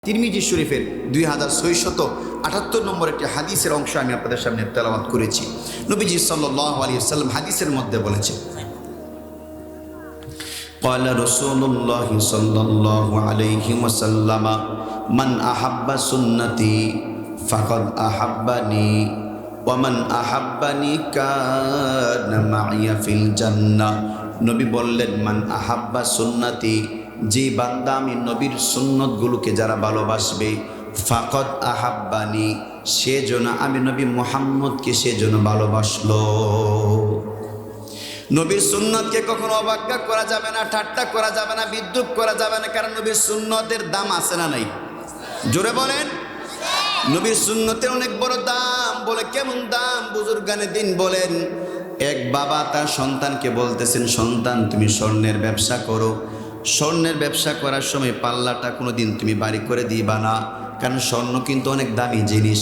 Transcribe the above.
তিরমিজি শরীফের 2678 নম্বর একটি হাদিসের অংশ আমি আপনাদের সামনে তেলাওয়াত করেছি। নবীজি সাল্লাল্লাহু আলাইহি ওয়াসাল্লাম হাদিসের মধ্যে বলেছেন, قال رسول الله صلى الله عليه وسلم من أحب سنتي فقد أحبني ومن أحبني كان معي في الجنة। নবী বললেন, মান আহাব্বা সুন্নতি, যে বান্দা আমি নবীর সুন্নতগুলোকে যারা ভালোবাসবে, ফাকদ আহাব্বানি, সেজন্য আমি নবী মুহাম্মদকে সেজন্য ভালোবাসলো। নবীর সুন্নতকে কখনো অবজ্ঞা করা যাবে না, ঠাট্টা করা যাবে না, বিদ্রুপ করা যাবে না, কারণ নবীর সুন্নতের দাম আছে না নাই? জোরে বলেন। নবীর সুন্নতের অনেক বড় দাম। বলে কেমন দাম? বুজুর্গানে দিন বলেন, এক বাবা তার সন্তানকে বলতেছেন, সন্তান তুমি স্বর্ণের ব্যবসা করো, স্বর্ণের ব্যবসা করার সময় পাল্লাটা কোনোদিন তুমি বাড়ি করে দিবা না, কারণ স্বর্ণ কিন্তু অনেক দামি জিনিস।